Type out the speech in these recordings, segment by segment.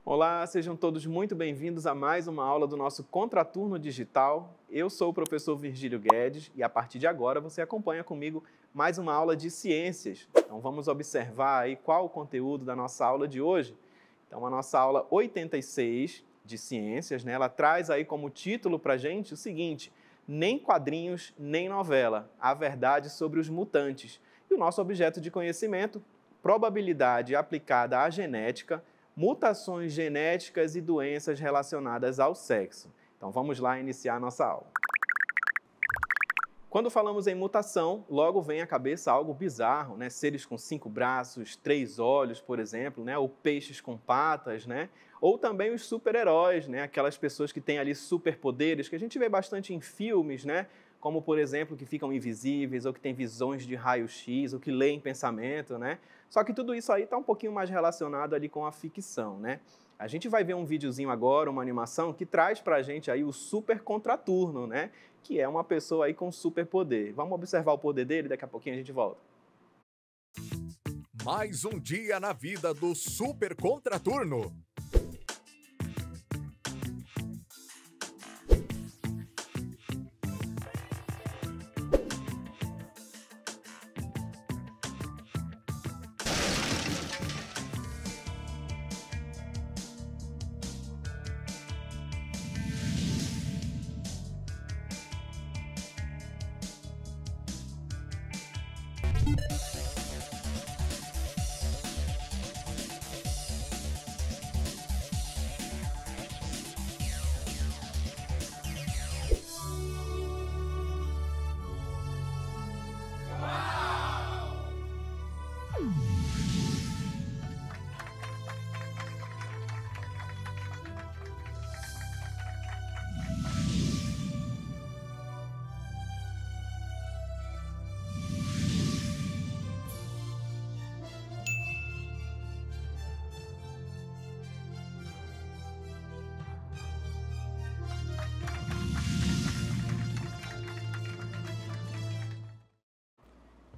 Olá, sejam todos muito bem-vindos a mais uma aula do nosso Contraturno Digital. Eu sou o professor Virgílio Guedes e a partir de agora você acompanha comigo mais uma aula de ciências. Então vamos observar aí qual o conteúdo da nossa aula de hoje. Então a nossa aula 86 de ciências, né, ela traz aí como título para a gente o seguinte: nem quadrinhos, nem novela, a verdade sobre os mutantes. E o nosso objeto de conhecimento, probabilidade aplicada à genética, mutações genéticas e doenças relacionadas ao sexo. Então vamos lá iniciar a nossa aula. Quando falamos em mutação, logo vem à cabeça algo bizarro, né? Seres com 5 braços, 3 olhos, por exemplo, né? Ou peixes com patas, né? Ou também os super-heróis, né? Aquelas pessoas que têm ali superpoderes, que a gente vê bastante em filmes, né? Como, por exemplo, que ficam invisíveis, ou que têm visões de raio-x, ou que leem pensamento, né? Só que tudo isso aí está um pouquinho mais relacionado ali com a ficção, né? A gente vai ver um videozinho agora, uma animação, que traz pra gente aí o Super Contraturno, né? Que é uma pessoa aí com superpoder. Vamos observar o poder dele, daqui a pouquinho a gente volta. Mais um dia na vida do Super Contraturno.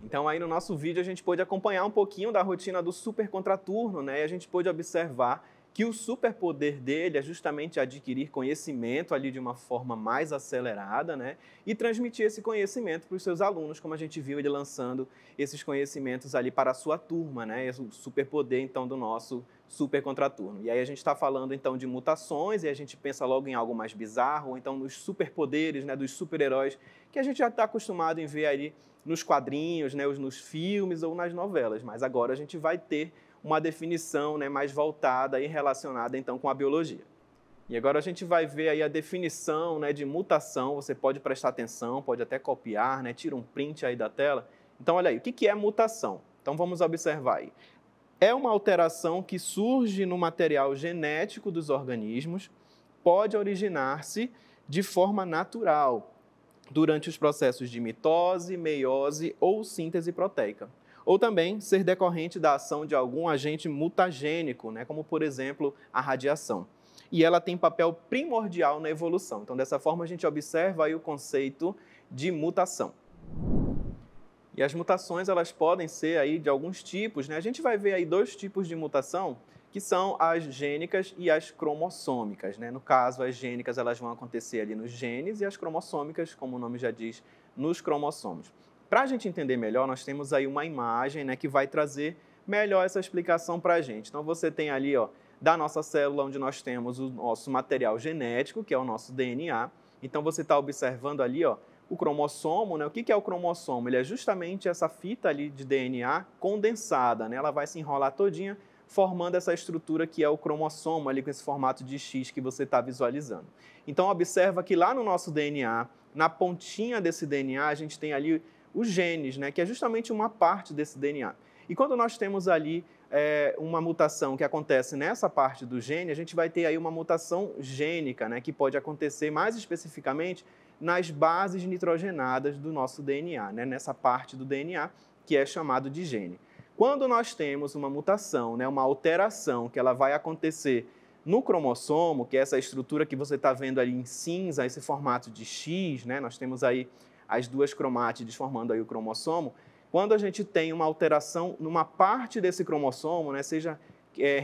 Então aí no nosso vídeo a gente pôde acompanhar um pouquinho da rotina do Super Contraturno, né? E a gente pôde observar que o superpoder dele é justamente adquirir conhecimento ali de uma forma mais acelerada, né? E transmitir esse conhecimento para os seus alunos, como a gente viu ele lançando esses conhecimentos ali para a sua turma, né? O superpoder então do nosso Super Contraturno. E aí a gente está falando então de mutações e a gente pensa logo em algo mais bizarro, ou então nos superpoderes, né? Dos super-heróis que a gente já está acostumado em ver ali nos quadrinhos, né, nos filmes ou nas novelas, mas agora a gente vai ter uma definição, né, mais voltada e relacionada então com a biologia. E agora a gente vai ver aí a definição, né, de mutação. Você pode prestar atenção, pode até copiar, né, tira um print aí da tela. Então olha aí, o que é mutação? Então vamos observar aí. É uma alteração que surge no material genético dos organismos, pode originar-se de forma natural, durante os processos de mitose, meiose ou síntese proteica. Ou também ser decorrente da ação de algum agente mutagênico, né, como, por exemplo, a radiação. E ela tem papel primordial na evolução. Então, dessa forma, a gente observa aí o conceito de mutação. E as mutações, elas podem ser aí de alguns tipos, né? A gente vai ver aí 2 tipos de mutação, que são as gênicas e as cromossômicas, né? No caso, as gênicas elas vão acontecer ali nos genes e as cromossômicas, como o nome já diz, nos cromossomos. Para a gente entender melhor, nós temos aí uma imagem, né, que vai trazer melhor essa explicação para a gente. Então, você tem ali, ó, da nossa célula, onde nós temos o nosso material genético, que é o nosso DNA. Então, você está observando ali, ó, o cromossomo, né? O que é o cromossomo? Ele é justamente essa fita ali de DNA condensada, né? Ela vai se enrolar todinha, formando essa estrutura que é o cromossomo, ali com esse formato de X que você está visualizando. Então, observa que lá no nosso DNA, na pontinha desse DNA, a gente tem ali os genes, né, que é justamente uma parte desse DNA. E quando nós temos ali uma mutação que acontece nessa parte do gene, a gente vai ter aí uma mutação gênica, né, que pode acontecer mais especificamente nas bases nitrogenadas do nosso DNA, né, nessa parte do DNA que é chamado de gene. Quando nós temos uma mutação, né, uma alteração que ela vai acontecer no cromossomo, que é essa estrutura que você está vendo ali em cinza, esse formato de X, né, nós temos aí as duas cromátides formando aí o cromossomo. Quando a gente tem uma alteração numa parte desse cromossomo, né, seja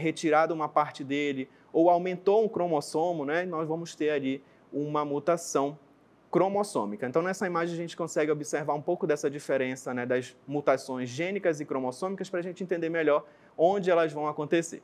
retirada uma parte dele ou aumentou um cromossomo, né, nós vamos ter ali uma mutação cromossômica. Então, nessa imagem, a gente consegue observar um pouco dessa diferença, né, das mutações gênicas e cromossômicas para a gente entender melhor onde elas vão acontecer.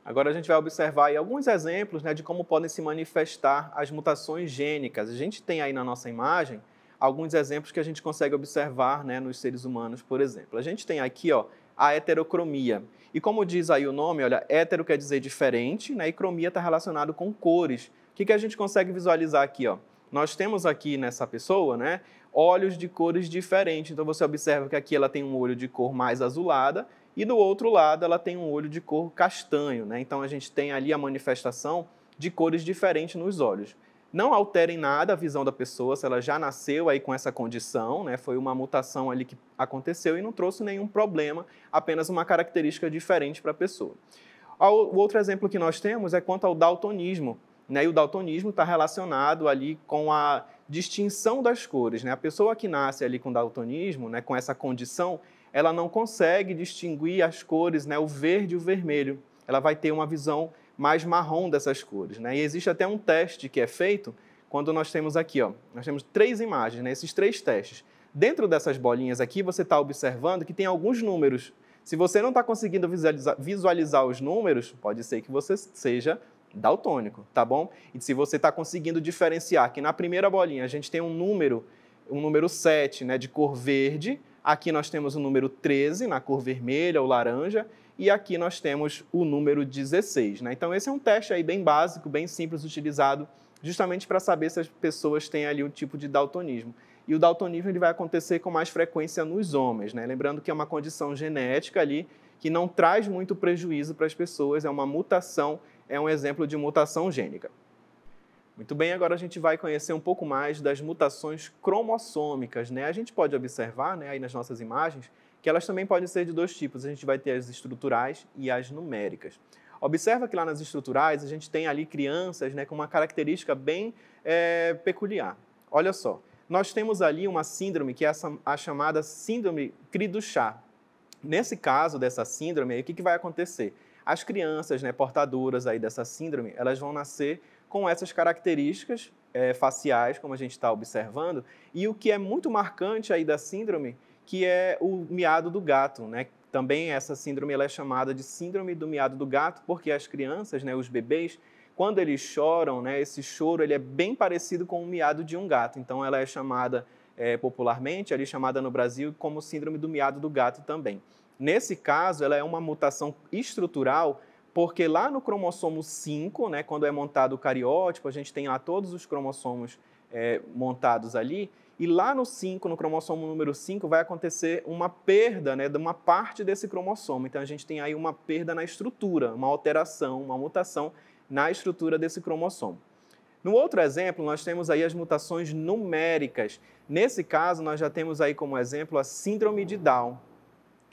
Agora, a gente vai observar aí alguns exemplos, né, de como podem se manifestar as mutações gênicas. A gente tem aí na nossa imagem alguns exemplos que a gente consegue observar, né, nos seres humanos, por exemplo. A gente tem aqui, ó, a heterocromia. E como diz aí o nome, olha, hétero quer dizer diferente, né, e cromia está relacionado com cores. O que a gente consegue visualizar aqui, ó? Nós temos aqui nessa pessoa, né, olhos de cores diferentes. Então, você observa que aqui ela tem um olho de cor mais azulada e do outro lado ela tem um olho de cor castanho, né? Então, a gente tem ali a manifestação de cores diferentes nos olhos. Não altera em nada a visão da pessoa, se ela já nasceu aí com essa condição, né? Foi uma mutação ali que aconteceu e não trouxe nenhum problema, apenas uma característica diferente para a pessoa. O outro exemplo que nós temos é quanto ao daltonismo. Né, e o daltonismo está relacionado ali com a distinção das cores. Né? A pessoa que nasce ali com daltonismo, né, com essa condição, ela não consegue distinguir as cores, né, o verde e o vermelho. Ela vai ter uma visão mais marrom dessas cores. Né? E existe até um teste que é feito quando nós temos aqui, ó, nós temos 3 imagens, né, esses 3 testes. Dentro dessas bolinhas aqui, você está observando que tem alguns números. Se você não está conseguindo visualizar os números, pode ser que você seja daltônico, tá bom? E se você está conseguindo diferenciar que na primeira bolinha a gente tem um número 7, né, de cor verde, aqui nós temos o número 13 na cor vermelha ou laranja, e aqui nós temos o número 16. Né? Então esse é um teste aí bem básico, bem simples, utilizado justamente para saber se as pessoas têm ali um tipo de daltonismo. E o daltonismo ele vai acontecer com mais frequência nos homens, né? Lembrando que é uma condição genética ali que não traz muito prejuízo para as pessoas, é uma mutação, é um exemplo de mutação gênica. Muito bem, agora a gente vai conhecer um pouco mais das mutações cromossômicas. Né? A gente pode observar, né, aí nas nossas imagens que elas também podem ser de 2 tipos. A gente vai ter as estruturais e as numéricas. Observa que lá nas estruturais a gente tem ali crianças, né, com uma característica bem peculiar. Olha só, nós temos ali uma síndrome que é a chamada síndrome Cri-du-Chat. Nesse caso dessa síndrome, o que vai acontecer? As crianças, né, portadoras aí dessa síndrome, elas vão nascer com essas características faciais, como a gente está observando, e o que é muito marcante aí da síndrome, que é o miado do gato, né? Também essa síndrome ela é chamada de síndrome do miado do gato, porque as crianças, né, os bebês, quando eles choram, né, esse choro ele é bem parecido com o miado de um gato. Então, ela é chamada popularmente, ali chamada no Brasil, como síndrome do miado do gato também. Nesse caso, ela é uma mutação estrutural, porque lá no cromossomo 5, né, quando é montado o cariótipo, a gente tem lá todos os cromossomos montados ali, e lá no 5, no cromossomo número 5, vai acontecer uma perda, né, de uma parte desse cromossomo. Então, a gente tem aí uma perda na estrutura, uma alteração, uma mutação na estrutura desse cromossomo. No outro exemplo, nós temos aí as mutações numéricas. Nesse caso, nós já temos aí como exemplo a síndrome de Down.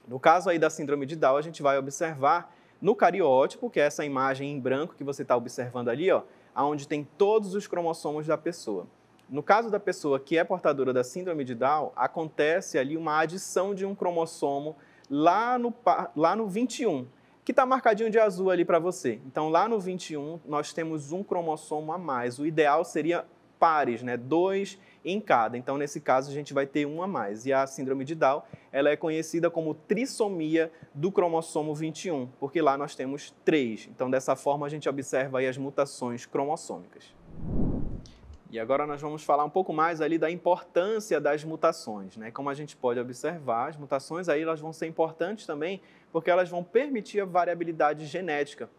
No caso aí da síndrome de Down, a gente vai observar no cariótipo, que é essa imagem em branco que você está observando ali, ó, onde tem todos os cromossomos da pessoa. No caso da pessoa que é portadora da síndrome de Down, acontece ali uma adição de um cromossomo lá no 21, que está marcadinho de azul ali para você. Então, lá no 21, nós temos um cromossomo a mais. O ideal seria pares, né? 2 em cada. Então, nesse caso, a gente vai ter um a mais. E a síndrome de Down, ela é conhecida como trissomia do cromossomo 21, porque lá nós temos 3. Então, dessa forma, a gente observa aí as mutações cromossômicas. E agora nós vamos falar um pouco mais ali da importância das mutações, né? Como a gente pode observar, as mutações aí elas vão ser importantes também porque elas vão permitir a variabilidade genética,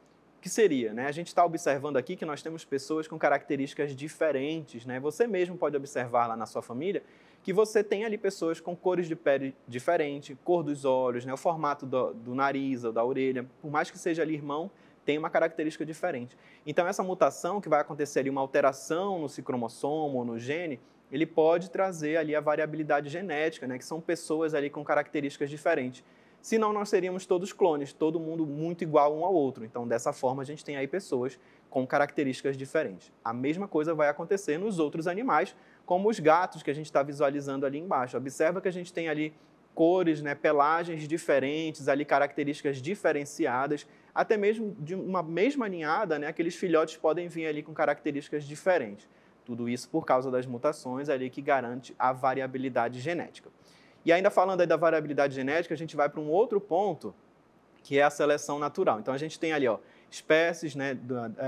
que seria, né? A gente está observando aqui que nós temos pessoas com características diferentes, né? Você mesmo pode observar lá na sua família que você tem ali pessoas com cores de pele diferente, cor dos olhos, né? O formato do nariz ou da orelha, por mais que seja ali irmão, tem uma característica diferente. Então, essa mutação que vai acontecer ali, uma alteração no cromossomo ou no gene, ele pode trazer ali a variabilidade genética, né, que são pessoas ali com características diferentes. senão nós seríamos todos clones, todo mundo muito igual um ao outro. Então, dessa forma, a gente tem aí pessoas com características diferentes. A mesma coisa vai acontecer nos outros animais, como os gatos que a gente está visualizando ali embaixo. Observa que a gente tem ali cores, né, pelagens diferentes, ali características diferenciadas, até mesmo de uma mesma ninhada, né, aqueles filhotes podem vir ali com características diferentes. Tudo isso por causa das mutações ali que garante a variabilidade genética. E ainda falando aí da variabilidade genética, a gente vai para um outro ponto, que é a seleção natural. Então a gente tem ali, ó, espécies, né,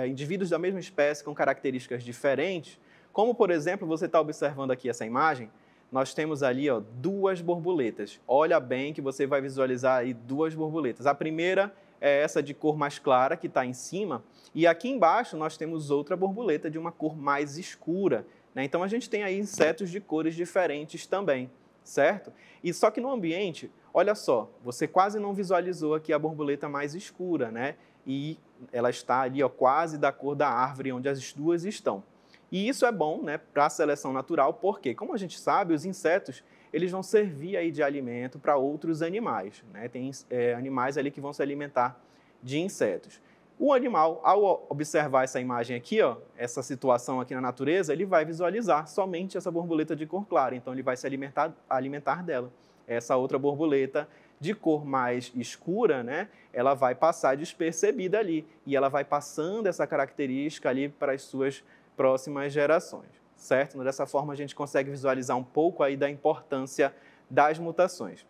indivíduos da mesma espécie com características diferentes, como por exemplo, você está observando aqui essa imagem, nós temos ali, ó, duas borboletas. Olha bem que você vai visualizar aí duas borboletas. A primeira é essa de cor mais clara, que está em cima, e aqui embaixo nós temos outra borboleta de uma cor mais escura, né? Então a gente tem aí insetos de cores diferentes também, certo? E só que no ambiente, olha só, você quase não visualizou aqui a borboleta mais escura, né? E ela está ali, ó, quase da cor da árvore onde as duas estão. E isso é bom, né, para a seleção natural, porque, como a gente sabe, os insetos eles vão servir aí de alimento para outros animais, né? Tem animais ali que vão se alimentar de insetos. O animal, ao observar essa imagem aqui, ó, essa situação aqui na natureza, ele vai visualizar somente essa borboleta de cor clara, então ele vai se alimentar dela. Essa outra borboleta de cor mais escura, né, ela vai passar despercebida ali, e ela vai passando essa característica ali para as suas próximas gerações, certo? Dessa forma a gente consegue visualizar um pouco aí da importância das mutações.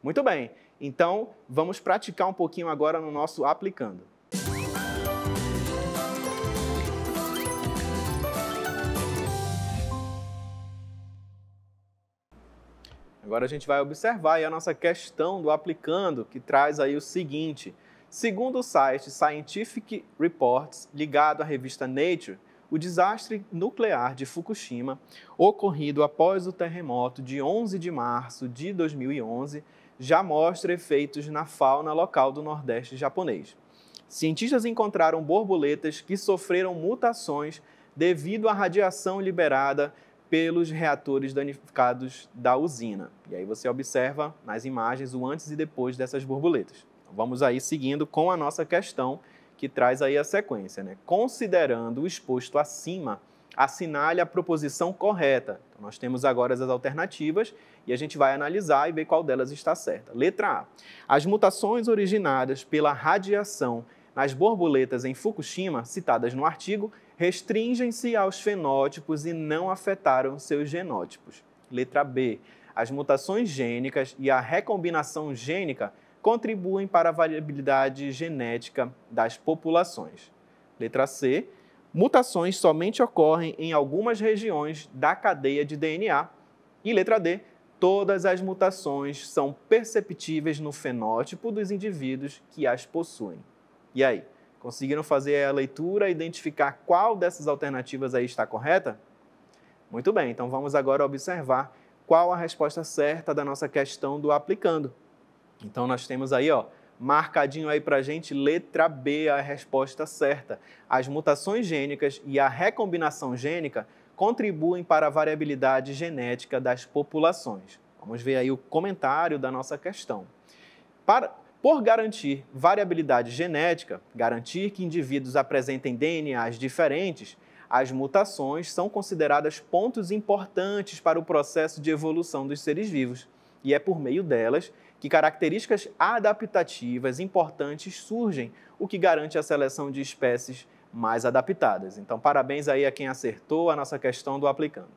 Muito bem, então vamos praticar um pouquinho agora no nosso aplicando. Agora a gente vai observar aí a nossa questão do aplicando, que traz aí o seguinte: segundo o site Scientific Reports, ligado à revista Nature, o desastre nuclear de Fukushima, ocorrido após o terremoto de 11 de março de 2011, já mostra efeitos na fauna local do Nordeste japonês. Cientistas encontraram borboletas que sofreram mutações devido à radiação liberada pelos reatores danificados da usina. E aí você observa nas imagens o antes e depois dessas borboletas. Então, vamos aí seguindo com a nossa questão, que traz aí a sequência, né? Considerando o exposto acima, assinale a proposição correta. Então, nós temos agora as alternativas e a gente vai analisar e ver qual delas está certa. Letra A. As mutações originadas pela radiação nas borboletas em Fukushima, citadas no artigo, restringem-se aos fenótipos e não afetaram seus genótipos. Letra B. As mutações gênicas e a recombinação gênica contribuem para a variabilidade genética das populações. Letra C. Mutações somente ocorrem em algumas regiões da cadeia de DNA. E letra D. Todas as mutações são perceptíveis no fenótipo dos indivíduos que as possuem. E aí, conseguiram fazer a leitura e identificar qual dessas alternativas aí está correta? Muito bem, então vamos agora observar qual a resposta certa da nossa questão do aplicando. Então nós temos aí, ó, marcadinho aí para a gente, letra B, a resposta certa. As mutações gênicas e a recombinação gênica contribuem para a variabilidade genética das populações. Vamos ver aí o comentário da nossa questão. Por garantir variabilidade genética, garantir que indivíduos apresentem DNAs diferentes, as mutações são consideradas pontos importantes para o processo de evolução dos seres vivos. E é por meio delas que características adaptativas importantes surgem, o que garante a seleção de espécies mais adaptadas. Então, parabéns aí a quem acertou a nossa questão do aplicando.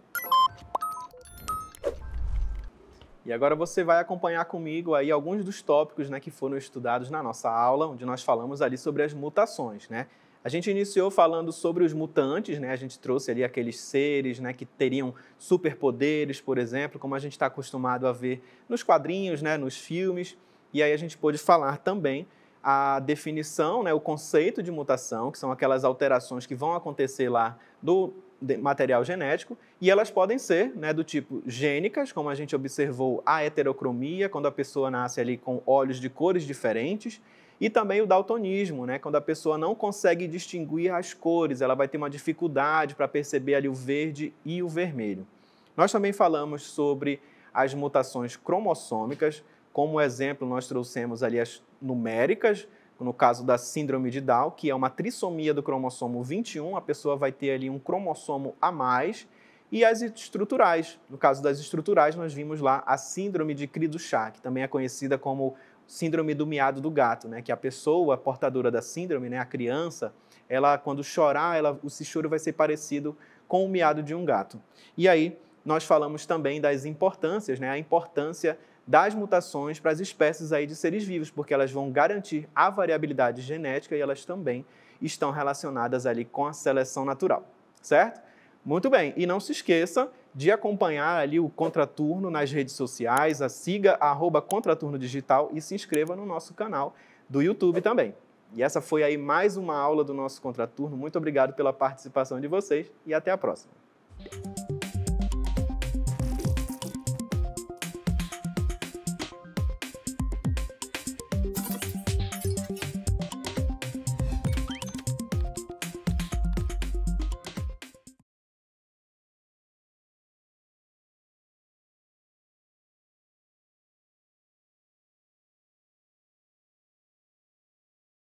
E agora você vai acompanhar comigo aí alguns dos tópicos, né, que foram estudados na nossa aula, onde nós falamos ali sobre as mutações, né? A gente iniciou falando sobre os mutantes, né? A gente trouxe ali aqueles seres, né, que teriam superpoderes, por exemplo, como a gente está acostumado a ver nos quadrinhos, né, nos filmes. E aí a gente pôde falar também a definição, né, o conceito de mutação, que são aquelas alterações que vão acontecer lá do material genético, e elas podem ser, né, do tipo gênicas, como a gente observou a heterocromia, quando a pessoa nasce ali com olhos de cores diferentes, e também o daltonismo, né, quando a pessoa não consegue distinguir as cores, ela vai ter uma dificuldade para perceber ali o verde e o vermelho. Nós também falamos sobre as mutações cromossômicas, Como exemplo, nós trouxemos ali as numéricas, no caso da síndrome de Down, que é uma trissomia do cromossomo 21, a pessoa vai ter ali um cromossomo a mais, e as estruturais. No caso das estruturais, nós vimos lá a síndrome de Cri-du-Chat, que também é conhecida como síndrome do miado do gato, né? Que a pessoa portadora da síndrome, né, a criança, ela quando chorar, o choro vai ser parecido com o miado de um gato. E aí, nós falamos também das importâncias, né? A importância das mutações para as espécies aí de seres vivos, porque elas vão garantir a variabilidade genética e elas também estão relacionadas ali com a seleção natural, certo? Muito bem, e não se esqueça de acompanhar ali o Contraturno nas redes sociais, siga @Contraturno Digital e se inscreva no nosso canal do YouTube também. E essa foi aí mais uma aula do nosso Contraturno. Muito obrigado pela participação de vocês e até a próxima.